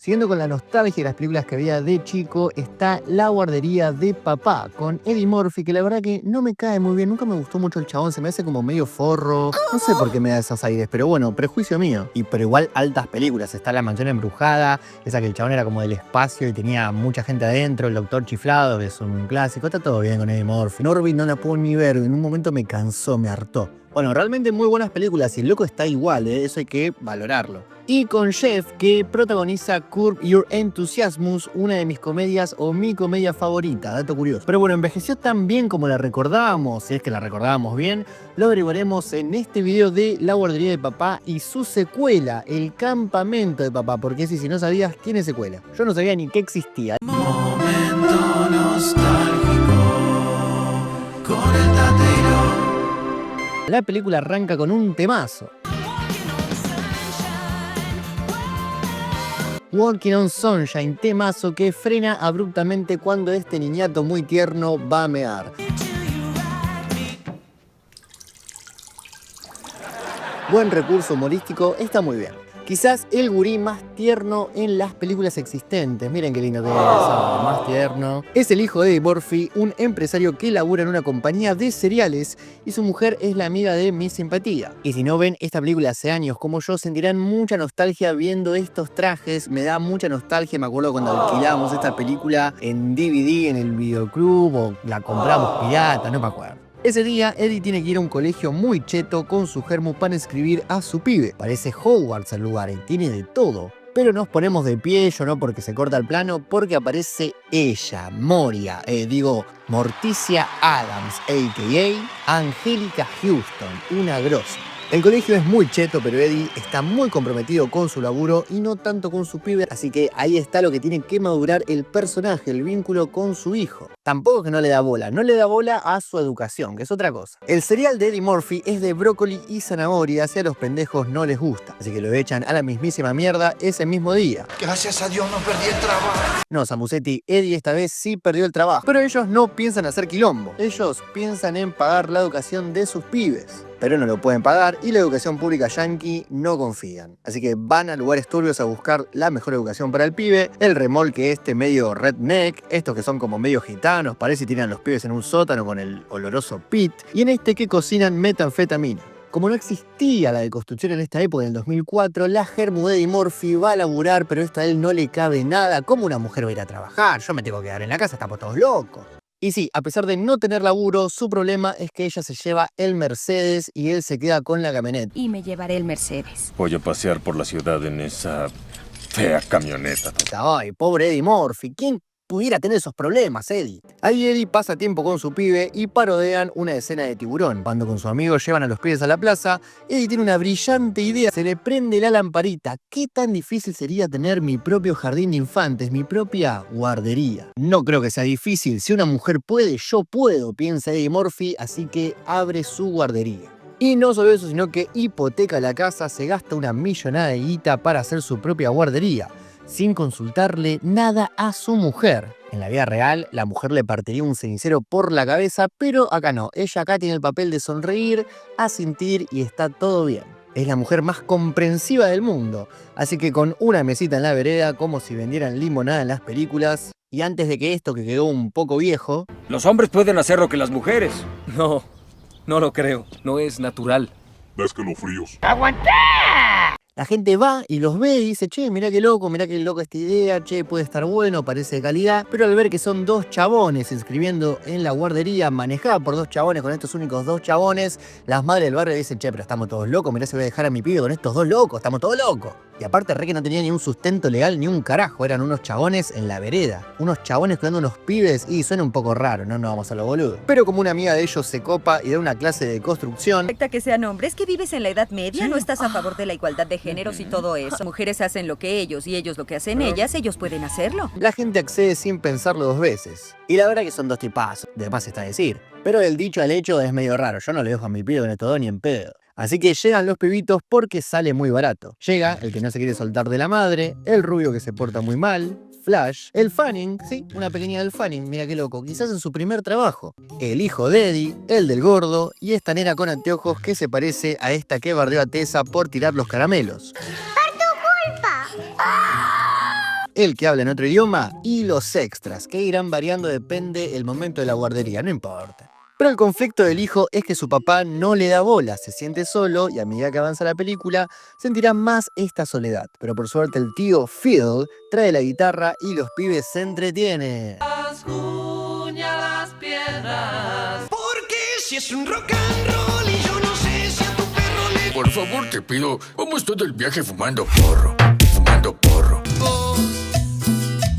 Siguiendo con la nostalgia de las películas que veía de chico, está La guardería de papá, con Eddie Murphy, que la verdad que no me cae muy bien, nunca me gustó mucho el chabón, se me hace como medio forro, no sé por qué me da esos aires, pero bueno, prejuicio mío. Pero igual altas películas, está La mansión embrujada, esa que el chabón era como del espacio y tenía mucha gente adentro, El doctor chiflado, que es un clásico, está todo bien con Eddie Murphy. Norbit no la puedo ni ver, en un momento me cansó, me hartó. Bueno, realmente muy buenas películas y el loco está igual, eso hay que valorarlo. Y con Jeff, que protagoniza Curb Your Enthusiasm, una de mis comedias o mi comedia favorita, dato curioso. Pero bueno, envejeció tan bien como la recordábamos, si es que la recordábamos bien, lo averiguaremos en este video de La guardería de papá y su secuela, El campamento de papá, porque si no sabías, tiene secuela. Yo no sabía ni que existía. Momento nostálgico con el Tatero. La película arranca con un temazo. Walking on Sunshine, temazo que frena abruptamente cuando este niñato muy tierno va a mear. Buen recurso humorístico, está muy bien. Quizás el gurí más tierno en las películas existentes. Miren qué lindo que es eso, más tierno. Es el hijo de Eddie Murphy, un empresario que labura en una compañía de cereales y su mujer es la amiga de Mi Simpatía. Y si no ven esta película hace años como yo, sentirán mucha nostalgia viendo estos trajes. Me da mucha nostalgia, me acuerdo cuando alquilábamos esta película en DVD en el videoclub o la compramos pirata, no me acuerdo. Ese día, Eddie tiene que ir a un colegio muy cheto con su germo para escribir a su pibe. Parece Hogwarts el lugar, tiene de todo. Pero nos ponemos de pie, yo no porque se corta el plano, porque aparece ella, Morticia Addams, a.k.a. Angélica Houston, una grosa. El colegio es muy cheto, pero Eddie está muy comprometido con su laburo y no tanto con su pibe, así que ahí está lo que tiene que madurar el personaje, el vínculo con su hijo. Tampoco que no le da bola a su educación, que es otra cosa. El cereal de Eddie Murphy es de brócoli y zanahoria, si a los pendejos no les gusta, así que lo echan a la mismísima mierda ese mismo día. Gracias a Dios no perdí el trabajo. No, Samusetti, Eddie esta vez sí perdió el trabajo, pero ellos no piensan hacer quilombo, ellos piensan en pagar la educación de sus pibes. Pero no lo pueden pagar y la educación pública yankee no confían. Así que van a lugares turbios a buscar la mejor educación para el pibe, el remolque medio redneck, estos que son como medio gitanos, parece que tienen a los pibes en un sótano con el oloroso pit, y en este que cocinan metanfetamina. Como no existía la deconstrucción en esta época, en el 2004, la germu de Eddie Murphy va a laburar, pero esto a él no le cabe nada. ¿Cómo una mujer va a ir a trabajar? Yo me tengo que quedar en la casa, estamos todos locos. Y sí, a pesar de no tener laburo, su problema es que ella se lleva el Mercedes y él se queda con la camioneta. Y me llevaré el Mercedes. Voy a pasear por la ciudad en esa fea camioneta. Ay, pobre Eddie Murphy, ¿quién pudiera tener esos problemas, Eddie? Ahí Eddie pasa tiempo con su pibe y parodean una escena de Tiburón. Cuando con su amigo llevan a los pibes a la plaza, Eddie tiene una brillante idea. Se le prende la lamparita. ¿Qué tan difícil sería tener mi propio jardín de infantes, mi propia guardería? No creo que sea difícil. Si una mujer puede, yo puedo, piensa Eddie Murphy, así que abre su guardería. Y no solo eso, sino que hipoteca la casa, se gasta una millonada de guita para hacer su propia guardería, sin consultarle nada a su mujer. En la vida real, la mujer le partiría un cenicero por la cabeza, pero acá no. Ella acá tiene el papel de sonreír, asentir y está todo bien. Es la mujer más comprensiva del mundo. Así que con una mesita en la vereda, como si vendieran limonada en las películas, y antes de que esto que quedó un poco viejo... Los hombres pueden hacer lo que las mujeres. No, no lo creo. No es natural. Da escalofríos. La gente va y los ve y dice, che, mirá qué loco esta idea, che, puede estar bueno, parece de calidad. Pero al ver que son dos chabones inscribiendo en la guardería, manejada por dos chabones, con estos únicos dos chabones, las madres del barrio dicen, che, pero estamos todos locos, mirá, se voy a dejar a mi pibe con estos dos locos, estamos todos locos. Y aparte, re que no tenía ni un sustento legal ni un carajo, eran unos chabones en la vereda. Unos chabones cuidando unos pibes y suena un poco raro, no nos vamos a lo boludo. Pero como una amiga de ellos se copa y da una clase de construcción... ¿Afecta que sean hombres? ¿Que vives en la Edad Media? ¿Sí? ¿No estás a favor de la igualdad de géneros y todo eso? Mujeres hacen lo que ellos y ellos lo que hacen ellas, ellos pueden hacerlo. La gente accede sin pensarlo dos veces. Y la verdad que son dos tipazos, de más está decir. Pero del dicho al hecho es medio raro, yo no le dejo a mi pibe con esto dos ni en pedo. Así que llegan los pibitos porque sale muy barato. Llega el que no se quiere soltar de la madre, el rubio que se porta muy mal, Flash, el Fanning, sí, una pequeña del Fanning, mira qué loco, quizás en su primer trabajo, el hijo de Eddie, el del gordo y esta nena con anteojos que se parece a esta que bardeó a Tessa por tirar los caramelos. el que habla en otro idioma y los extras, que irán variando depende el momento de la guardería, no importa. Pero el conflicto del hijo es que su papá no le da bola, se siente solo y a medida que avanza la película sentirá más esta soledad. Pero por suerte el tío Phil trae la guitarra y los pibes se entretienen. Las piedras. Porque si es un rock and roll y yo no sé si a tu perro le... Por favor, te pido, vamos todo el viaje fumando porro, fumando porro.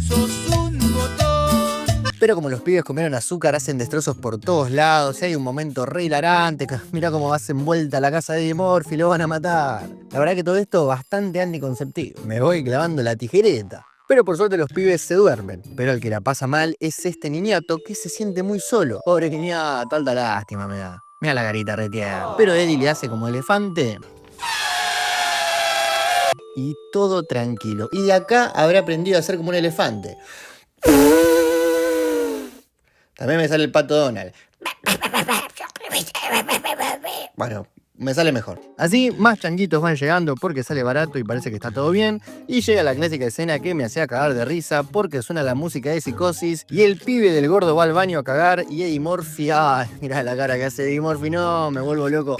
Sos un botón. Pero como los pibes comieron azúcar, hacen destrozos por todos lados y hay un momento re hilarante. Mirá cómo vas envuelta a la casa de Eddie Murphy, lo van a matar. La verdad que todo esto bastante anticonceptivo. Me voy clavando la tijereta. Pero por suerte los pibes se duermen. Pero el que la pasa mal es este niñato que se siente muy solo. Pobre niñato, alta lástima me da. Mira la carita retierna. Pero Eddie le hace como elefante. Y todo tranquilo. Y de acá habrá aprendido a ser como un elefante. También me sale el pato Donald. Bueno, me sale mejor. Así, más changuitos van llegando porque sale barato y parece que está todo bien. Y llega la clásica escena que me hacía cagar de risa porque suena la música de Psicosis y el pibe del gordo va al baño a cagar y Eddie Murphy, ay, mirá la cara que hace Eddie Murphy, no, me vuelvo loco.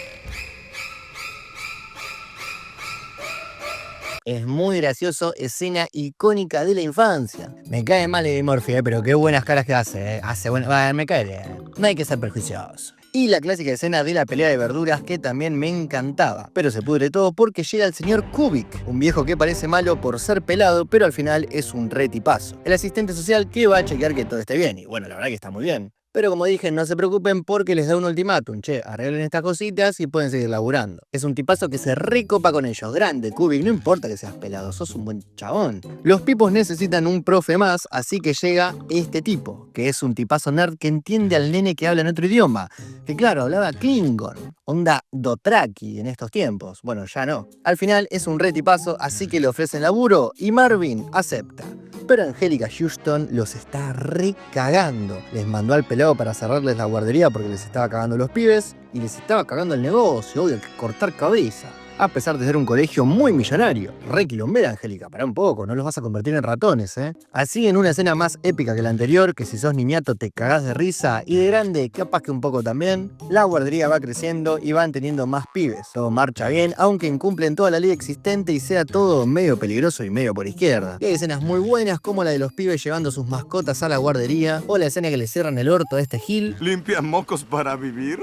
Es muy gracioso, escena icónica de la infancia. Me cae mal Eddie Murphy, pero qué buenas caras que hace. Hace bueno, me cae bien. No hay que ser prejuicioso. Y la clásica escena de la pelea de verduras que también me encantaba. Pero se pudre todo porque llega el señor Kubik, un viejo que parece malo por ser pelado, pero al final es un re tipazo. El asistente social que va a chequear que todo esté bien. Y bueno, la verdad que está muy bien. Pero como dije, no se preocupen porque les da un ultimátum. Che, arreglen estas cositas y pueden seguir laburando. Es un tipazo que se recopa con ellos. Grande, Kubik, no importa que seas pelado, sos un buen chabón. Los pipos necesitan un profe más, así que llega este tipo, que es un tipazo nerd que entiende al nene que habla en otro idioma. Que claro, hablaba Klingon. Onda Dothraki en estos tiempos. Bueno, ya no. Al final es un re tipazo, así que le ofrecen laburo y Marvin acepta. Pero Angélica Houston los está recagando. Les mandó al pelado para cerrarles la guardería porque les estaba cagando los pibes y les estaba cagando el negocio, obvio, hay que cortar cabeza. A pesar de ser un colegio muy millonario. Re quilombera, Angélica, pará un poco, no los vas a convertir en ratones, ¿eh? Así en una escena más épica que la anterior, que si sos niñato te cagás de risa y de grande capaz que un poco también, la guardería va creciendo y van teniendo más pibes. Todo marcha bien, aunque incumplen toda la ley existente y sea todo medio peligroso y medio por izquierda. Y hay escenas muy buenas como la de los pibes llevando sus mascotas a la guardería o la escena que le cierran el orto a este Gil. ¿Limpian mocos para vivir?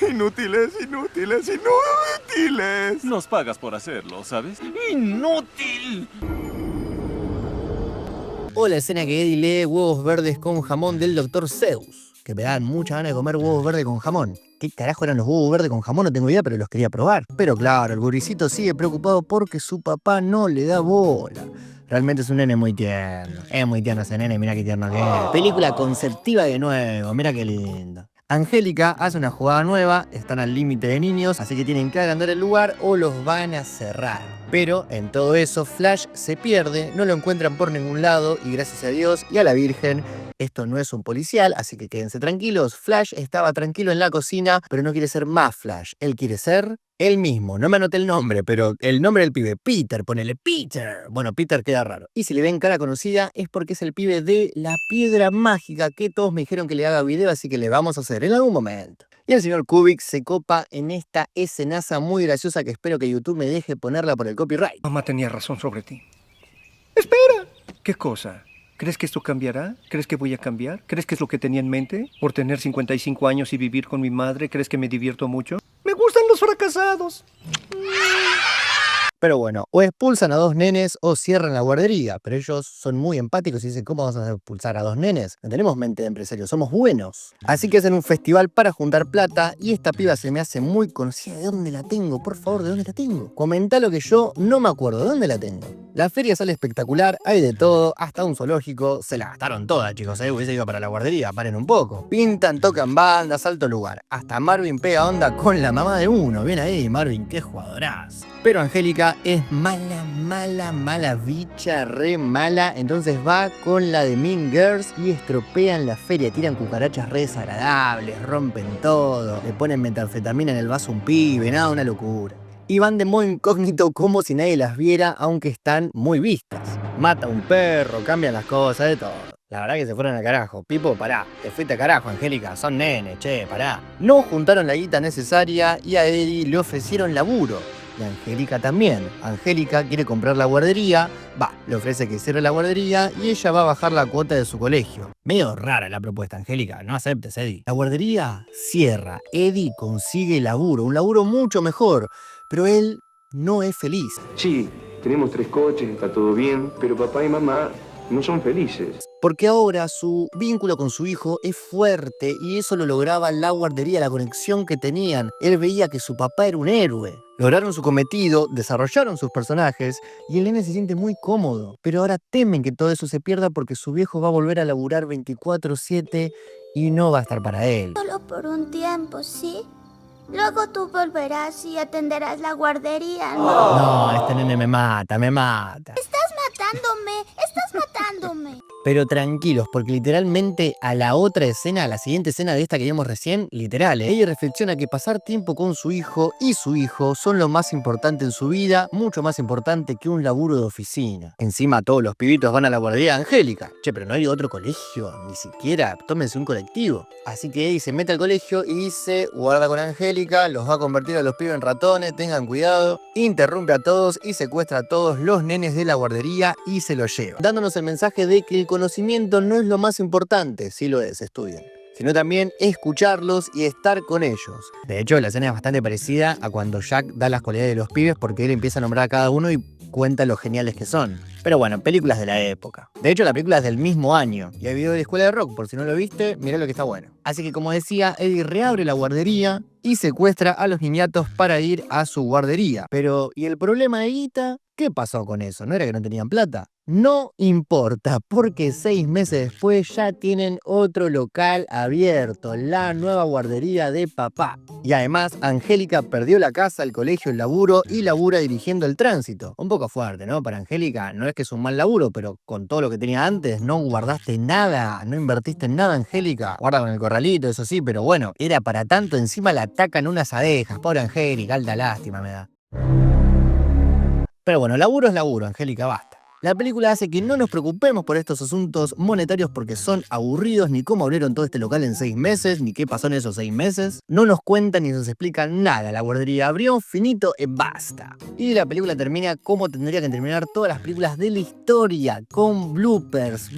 Inútiles, inútiles, inútiles. Nos pagas por hacerlo, ¿sabes? ¡Inútil! O la escena que Eddie lee huevos verdes con jamón del Dr. Zeus, que me dan mucha ganas de comer huevos verdes con jamón. ¿Qué carajo eran los huevos verdes con jamón? No tengo idea, pero los quería probar. Pero claro, el guricito sigue preocupado porque su papá no le da bola. Realmente es un nene muy tierno. Es muy tierno ese nene, mira qué tierno que es. Película conceptiva de nuevo, mira qué lindo. Angélica hace una jugada nueva, están al límite de niños, así que tienen que agrandar el lugar o los van a cerrar. Pero en todo eso Flash se pierde, no lo encuentran por ningún lado y gracias a Dios y a la Virgen, esto no es un policial, así que quédense tranquilos. Flash estaba tranquilo en la cocina, pero no quiere ser más Flash, él quiere ser él mismo. No me anoté el nombre, pero el nombre del pibe, Peter, ponele Peter. Bueno, Peter queda raro. Y si le ven cara conocida es porque es el pibe de la piedra mágica que todos me dijeron que le haga video, así que le vamos a hacer en algún momento. Y el señor Kubik se copa en esta escenaza muy graciosa que espero que YouTube me deje ponerla por el copyright. Mamá tenía razón sobre ti. ¡Espera! ¿Qué cosa? ¿Crees que esto cambiará? ¿Crees que voy a cambiar? ¿Crees que es lo que tenía en mente? ¿Por tener 55 años y vivir con mi madre? ¿Crees que me divierto mucho? ¡Me gustan los fracasados! Pero bueno, o expulsan a dos nenes o cierran la guardería. Pero ellos son muy empáticos y dicen, ¿cómo vamos a expulsar a dos nenes? No tenemos mente de empresarios, somos buenos. Así que hacen un festival para juntar plata y esta piba se me hace muy conocida. ¿De dónde la tengo? Por favor, ¿de dónde la tengo? Comenta lo que yo no me acuerdo. ¿De dónde la tengo? La feria sale espectacular, hay de todo, hasta un zoológico. Se la gastaron todas, chicos, hubiese ido para la guardería, paren un poco. Pintan, tocan bandas, alto lugar. Hasta Marvin pega onda con la mamá de uno. Bien ahí, Marvin, qué jugadorazo. Pero Angélica es mala bicha, re mala. Entonces va con la de Mean Girls y estropean la feria. Tiran cucarachas re desagradables, rompen todo. Le ponen metanfetamina en el vaso a un pibe, nada, una locura. Y van de modo incógnito como si nadie las viera, aunque están muy vistas. mata a un perro, cambian las cosas, de todo. La verdad que se fueron al carajo. Pipo, pará, te fuiste a carajo, Angélica, son nenes, che, pará. No juntaron la guita necesaria y a Eddie le ofrecieron laburo. Y a Angélica también. Angélica quiere comprar la guardería, le ofrece que cierre la guardería y ella va a bajar la cuota de su colegio. Medio rara la propuesta, Angélica, no aceptes, Eddie. La guardería cierra, Eddie consigue laburo, un laburo mucho mejor, pero él no es feliz. Sí, tenemos 3 coches, está todo bien, pero papá y mamá no son felices. Porque ahora su vínculo con su hijo es fuerte y eso lo lograba la guardería, la conexión que tenían. Él veía que su papá era un héroe. Lograron su cometido, desarrollaron sus personajes y el nene se siente muy cómodo. Pero ahora temen que todo eso se pierda porque su viejo va a volver a laburar 24/7 y no va a estar para él. Solo por un tiempo, ¿sí? Luego tú volverás y atenderás la guardería, ¿no? No, este nene me mata, me mata. Estás matándome. Pero tranquilos, porque literalmente a la otra escena, a la siguiente escena de esta que vimos recién, literal, ella reflexiona que pasar tiempo con su hijo y su hijo son lo más importante en su vida, mucho más importante que un laburo de oficina. Encima todos los pibitos van a la guardería de Angélica. Che, pero no hay otro colegio, ni siquiera, tómense un colectivo. Así que Eddie se mete al colegio y dice, guarda con Angélica, los va a convertir a los pibes en ratones, tengan cuidado. Interrumpe a todos y secuestra a todos los nenes de la guardería y se los lleva. Dándonos el mensaje de que el conocimiento no es lo más importante, sí lo es, estudien, sino también escucharlos y estar con ellos. De hecho, la escena es bastante parecida a cuando Jack da las cualidades de los pibes porque él empieza a nombrar a cada uno y cuenta lo geniales que son. Pero bueno, películas de la época. De hecho, la película es del mismo año. Y hay video de la Escuela de Rock, por si no lo viste, mirá lo que está bueno. Así que como decía, Eddie reabre la guardería y secuestra a los niñatos para ir a su guardería. Pero, ¿y el problema de guita? ¿Qué pasó con eso? ¿No era que no tenían plata? No importa, porque 6 meses después ya tienen otro local abierto, la nueva guardería de papá. Y además, Angélica perdió la casa, el colegio, el laburo y labura dirigiendo el tránsito. Un poco fuerte, ¿no? Para Angélica no es que es un mal laburo, pero con todo lo que tenía antes no guardaste nada, no invertiste en nada, Angélica. Guarda con el corralito, eso sí, pero bueno, era para tanto, encima la atacan unas abejas. Pobre Angélica, alta lástima me da. Pero bueno, laburo es laburo, Angélica, basta. La película hace que no nos preocupemos por estos asuntos monetarios porque son aburridos, ni cómo abrieron todo este local en 6 meses, ni qué pasó en esos 6 meses. No nos cuentan ni nos explican nada. La guardería abrió, finito y basta. Y la película termina como tendría que terminar todas las películas de la historia, con bloopers.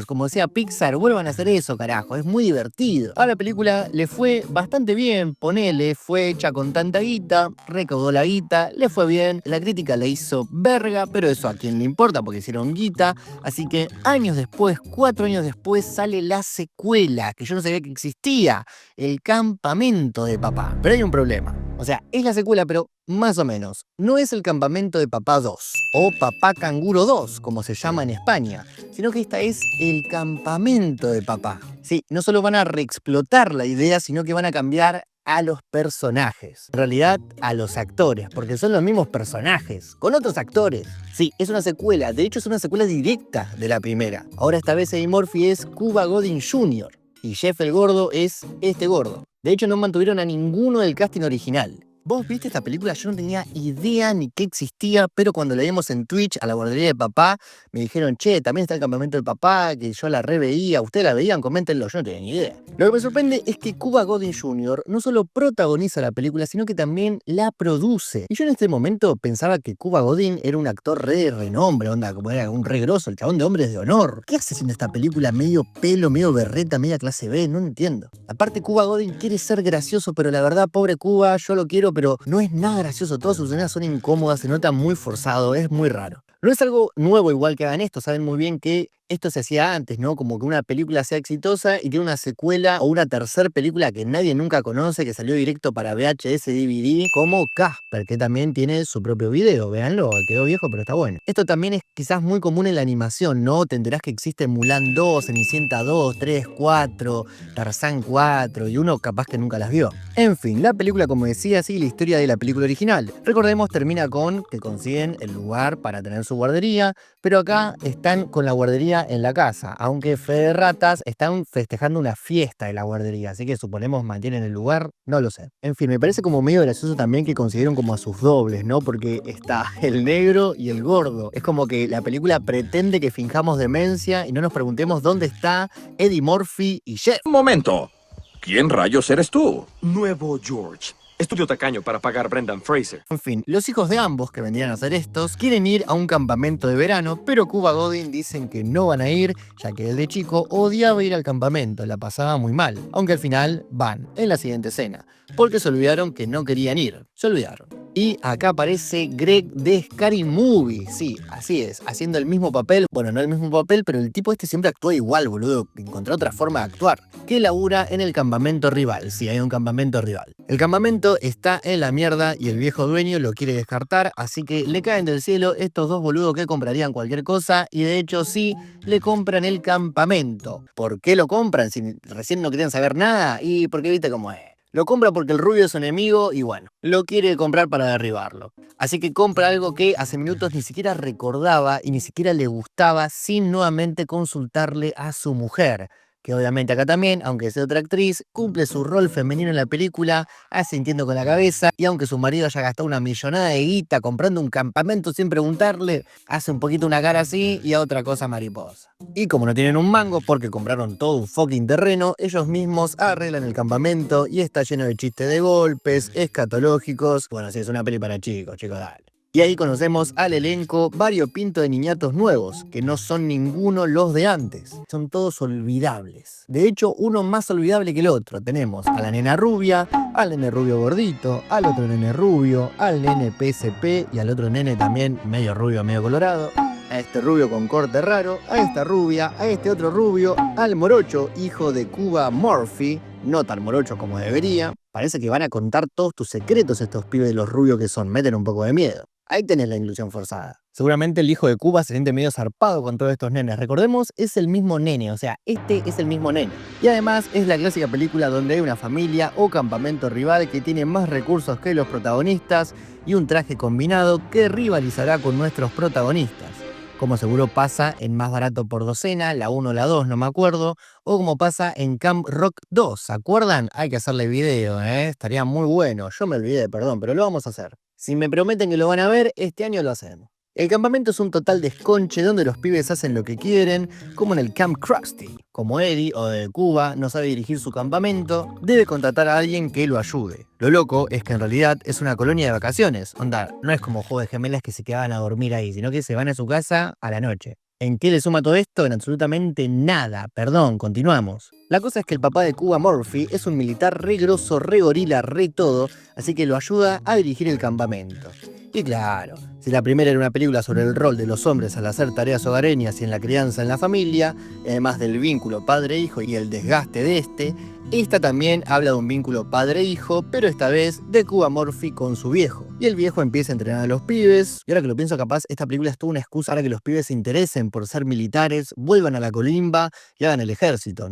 Como decía Pixar, vuelvan a hacer eso, carajo, es muy divertido. A la película le fue bastante bien, ponele, fue hecha con tanta guita, recaudó la guita, le fue bien, la crítica le hizo verga, pero eso a quien le importa porque hicieron guita. Así que años después, 4 años después, sale la secuela, que yo no sabía que existía, El Campamento de Papá. Pero hay un problema. O sea, es la secuela, pero más o menos. No es El Campamento de Papá 2 o Papá Canguro 2, como se llama en España, sino que esta es El Campamento de Papá. Sí, no solo van a reexplotar la idea, sino que van a cambiar a los personajes. En realidad, a los actores, porque son los mismos personajes, con otros actores. Sí, es una secuela, de hecho es una secuela directa de la primera. Ahora esta vez Eddie Murphy es Cuba Gooding Jr. y Jeff el Gordo es este gordo. De hecho no mantuvieron a ninguno del casting original. ¿Vos viste esta película? Yo no tenía idea ni que existía, pero cuando la vimos en Twitch a la guardería de papá, me dijeron, che, también está El Campamento del Papá, que yo la reveía. ¿Ustedes la veían? Coméntenlo, yo no tenía ni idea. Lo que me sorprende es que Cuba Gooding Jr. no solo protagoniza la película, sino que también la produce. Y yo en este momento pensaba que Cuba Gooding era un actor re de renombre, onda, como era un re grosso, el chabón de Hombres de Honor. ¿Qué hace haciendo esta película medio pelo, medio berreta, media clase B? No entiendo. Aparte, Cuba Gooding quiere ser gracioso, pero la verdad, pobre Cuba, yo lo quiero, pero no es nada gracioso, todas sus escenas son incómodas, se nota muy forzado, es muy raro. No es algo nuevo igual que hagan esto, saben muy bien que esto se hacía antes, ¿no? Como que una película sea exitosa y tiene una secuela o una tercer película que nadie nunca conoce, que salió directo para VHS, DVD, como Casper, que también tiene su propio video, véanlo, quedó viejo pero está bueno. Esto también es quizás muy común en la animación, ¿no? Te enterás que existe Mulan 2, Cenicienta 2, 3, 4, Tarzán 4 y uno capaz que nunca las vio. En fin, la película, como decía, sigue la historia de la película original. Recordemos, termina con que consiguen el lugar para tener su guardería, Pero acá están con la guardería en la casa, aunque fe de ratas están festejando una fiesta de la guardería, así que suponemos mantienen el lugar, no lo sé. En fin, me parece como medio gracioso también que consideren como a sus dobles, ¿no? Porque está el negro y el gordo. Es como que la película pretende que finjamos demencia y no nos preguntemos dónde está Eddie Murphy y Jeff. Un momento. ¿Quién rayos eres tú? Nuevo George. Estudio tacaño para pagar Brendan Fraser. En fin, los hijos de ambos, que vendrían a ser estos, quieren ir a un campamento de verano, pero Cuba Gooding dicen que no van a ir, ya que él de chico odiaba ir al campamento, la pasaba muy mal. Aunque al final van, en la siguiente escena, porque se olvidaron que no querían ir. Se olvidaron. Y acá aparece Greg de Scary Movie. Sí, así es, haciendo el mismo papel. Bueno, no el mismo papel, pero el tipo este siempre actúa igual, boludo. Encontró otra forma de actuar. Que labura en el campamento rival. Sí, hay un campamento rival. El campamento está en la mierda y el viejo dueño lo quiere descartar, así que le caen del cielo estos dos boludos que comprarían cualquier cosa y de hecho sí, le compran el campamento. ¿Por qué lo compran si recién no querían saber nada? Y porque viste cómo es. Lo compra porque el rubio es su enemigo y bueno, lo quiere comprar para derribarlo. Así que compra algo que hace minutos ni siquiera recordaba y ni siquiera le gustaba sin nuevamente consultarle a su mujer. Que obviamente acá también, aunque sea otra actriz, cumple su rol femenino en la película, asintiendo con la cabeza, y aunque su marido haya gastado una millonada de guita comprando un campamento sin preguntarle, hace un poquito una cara así y a otra cosa mariposa. Y como no tienen un mango porque compraron todo un fucking terreno, ellos mismos arreglan el campamento y está lleno de chistes de golpes, escatológicos. Bueno, sí, es una peli para chicos, dale. Y ahí conocemos al elenco variopinto de niñatos nuevos, que no son ninguno los de antes. Son todos olvidables. De hecho, uno más olvidable que el otro. Tenemos a la nena rubia, al nene rubio gordito, al otro nene rubio, al nene PSP y al otro nene también medio rubio, medio colorado. A este rubio con corte raro, a esta rubia, a este otro rubio, al morocho, hijo de Cuba Murphy, no tan morocho como debería. Parece que van a contar todos tus secretos estos pibes de los rubios que son, meten un poco de miedo. Ahí tenés la inclusión forzada. Seguramente el hijo de Cuba se siente medio zarpado con todos estos nenes. Recordemos, es el mismo nene, o sea, este es el mismo nene. Y además es la clásica película donde hay una familia o campamento rival que tiene más recursos que los protagonistas y un traje combinado que rivalizará con nuestros protagonistas. Como seguro pasa en Más Barato por Docena, la 1 o la 2, no me acuerdo, o como pasa en Camp Rock 2, ¿se acuerdan? Hay que hacerle video, estaría muy bueno. Yo me olvidé, perdón, pero lo vamos a hacer. Si me prometen que lo van a ver, este año lo hacemos. El campamento es un total desconche donde los pibes hacen lo que quieren, como en el Camp Krusty. Como Eddie, o de Cuba, no sabe dirigir su campamento, debe contratar a alguien que lo ayude. Lo loco es que en realidad es una colonia de vacaciones. Onda, no es como Juego de Gemelas que se quedaban a dormir ahí, sino que se van a su casa a la noche. ¿En qué le suma todo esto? En absolutamente nada. Perdón, continuamos. La cosa es que el papá de Cuba Murphy es un militar re grosso, re gorila, re todo, así que lo ayuda a dirigir el campamento. Y claro, si la primera era una película sobre el rol de los hombres al hacer tareas hogareñas y en la crianza en la familia, además del vínculo padre-hijo y el desgaste de este, esta también habla de un vínculo padre-hijo, pero esta vez de Cuba Murphy con su viejo. Y el viejo empieza a entrenar a los pibes, y ahora que lo pienso capaz, esta película es toda una excusa para que los pibes se interesen por ser militares, vuelvan a la colimba y hagan el ejército.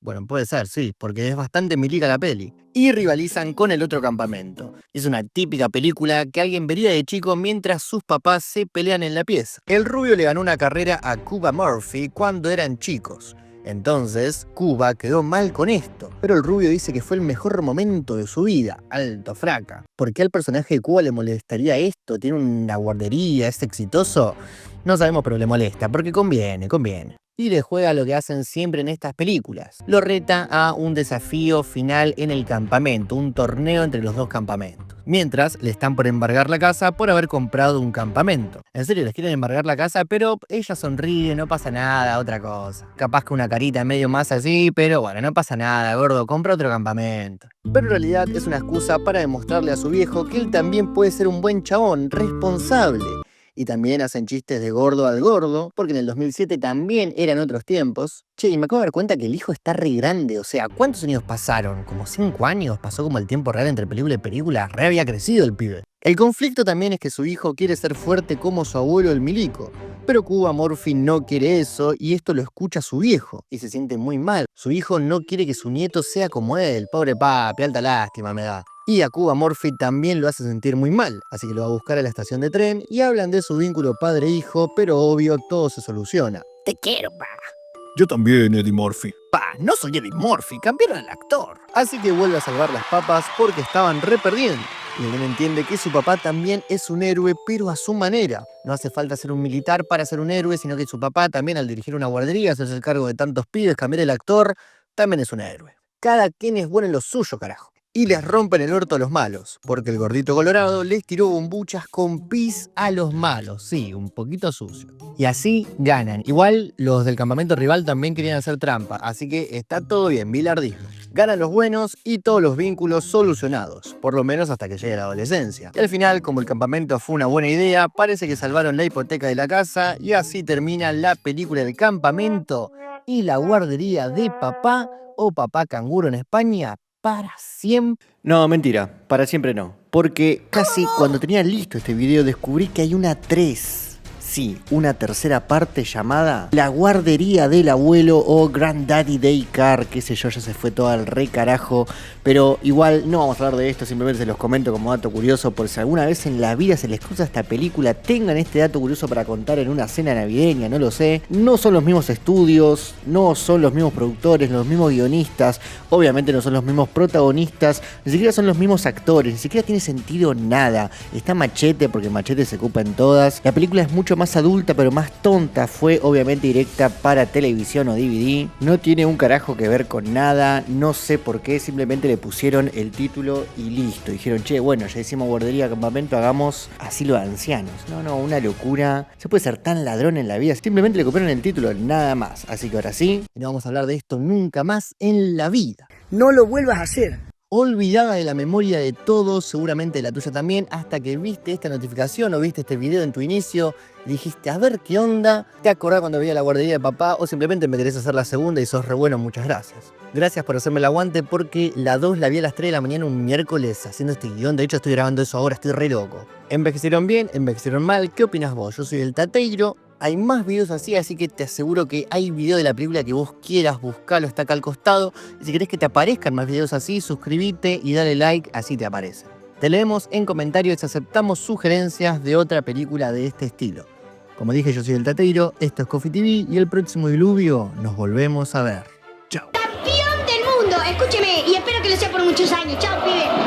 Bueno, puede ser, sí, porque es bastante militar la peli. Y rivalizan con el otro campamento. Es una típica película que alguien vería de chico mientras sus papás se pelean en la pieza. El rubio le ganó una carrera a Cuba Murphy cuando eran chicos. Entonces, Cuba quedó mal con esto, pero el rubio dice que fue el mejor momento de su vida, alto fraca. ¿Por qué al personaje de Cuba le molestaría esto? ¿Tiene una guardería? ¿Es exitoso? No sabemos, pero le molesta, porque conviene. Y le juega lo que hacen siempre en estas películas. Lo reta a un desafío final en el campamento, un torneo entre los dos campamentos. Mientras, le están por embargar la casa por haber comprado un campamento. En serio, les quieren embargar la casa, pero ella sonríe, no pasa nada, otra cosa. Capaz que una carita medio más así, pero bueno, no pasa nada, gordo, compra otro campamento. Pero en realidad es una excusa para demostrarle a su viejo que él también puede ser un buen chabón, responsable. Y también hacen chistes de gordo al gordo, porque en el 2007 también eran otros tiempos. Che, y me acabo de dar cuenta que el hijo está re grande, o sea, ¿cuántos años pasaron? ¿Como 5 años? Pasó como el tiempo real entre película y película, re había crecido el pibe. El conflicto también es que su hijo quiere ser fuerte como su abuelo el milico, Pero Cuba Murphy no quiere eso y esto lo escucha su viejo y se siente muy mal. Su hijo no quiere que su nieto sea como él. Pobre papi, alta lástima me da. Y a Cuba Murphy también lo hace sentir muy mal, así que lo va a buscar a la estación de tren y hablan de su vínculo padre-hijo, pero obvio todo se soluciona. Te quiero, pa. Yo también, Eddie Murphy. Pa, no soy Eddie Murphy, cambiaron al actor. Así que vuelve a salvar las papas porque estaban re perdiendo. Y el nene entiende que su papá también es un héroe, pero a su manera. No hace falta ser un militar para ser un héroe, sino que su papá también al dirigir una guardería, hacerse el cargo de tantos pibes, cambiar el actor, también es un héroe. Cada quien es bueno en lo suyo, carajo. Y les rompen el orto a los malos, porque el gordito colorado les tiró bombuchas con pis a los malos. Sí, un poquito sucio. Y así ganan. Igual los del campamento rival también querían hacer trampa, así que está todo bien, bilardismo. Ganan los buenos y todos los vínculos solucionados, por lo menos hasta que llegue la adolescencia. Y al final, como el campamento fue una buena idea, parece que salvaron la hipoteca de la casa y así termina la película del campamento y la guardería de papá o papá canguro en España para siempre. No, mentira, para siempre no. Porque casi cuando tenía listo este video descubrí que hay una 3. Sí, una tercera parte llamada La guardería del abuelo o Granddaddy Daycare, qué sé yo, ya se fue todo al re carajo. Pero igual no vamos a hablar de esto, simplemente se los comento como dato curioso, por si alguna vez en la vida se les cruza esta película, tengan este dato curioso para contar en una cena navideña, no lo sé. No son los mismos estudios, no son los mismos productores, los mismos guionistas, obviamente no son los mismos protagonistas, ni siquiera son los mismos actores, ni siquiera tiene sentido nada. Está Machete, porque Machete se ocupa en todas. La película es mucho más adulta pero más tonta, fue obviamente directa para televisión o DVD, no tiene un carajo que ver con nada, no sé por qué, simplemente le pusieron el título y listo, dijeron, che, bueno, ya hicimos guardería, campamento, hagamos asilo de ancianos. No, una locura, se puede ser tan ladrón en la vida, simplemente le copiaron el título, nada más. Así que ahora sí, no vamos a hablar de esto nunca más en la vida. no lo vuelvas a hacer. Olvidada de la memoria de todos, seguramente de la tuya también, hasta que viste esta notificación o viste este video en tu inicio, dijiste, a ver qué onda, te acordás cuando veía la guardería de papá o simplemente me querés hacer la segunda y sos re bueno, muchas gracias. Gracias por hacerme el aguante porque la 2 la vi a las 3 de la mañana un miércoles haciendo este guión, de hecho estoy grabando eso ahora, estoy re loco. ¿Envejecieron bien? ¿Envejecieron mal? ¿Qué opinas vos? Yo soy el Tateiro. Hay más videos así que te aseguro que hay video de la película que vos quieras, buscarlo, está acá al costado. Y si querés que te aparezcan más videos así, suscríbete y dale like, así te aparecen. Te leemos en comentarios y aceptamos sugerencias de otra película de este estilo. Como dije, yo soy el Tateiro, esto es Coffee TV y el próximo diluvio nos volvemos a ver. Chao. ¡Campeón del mundo! Escúcheme y espero que lo sea por muchos años. ¡Chao, pibe!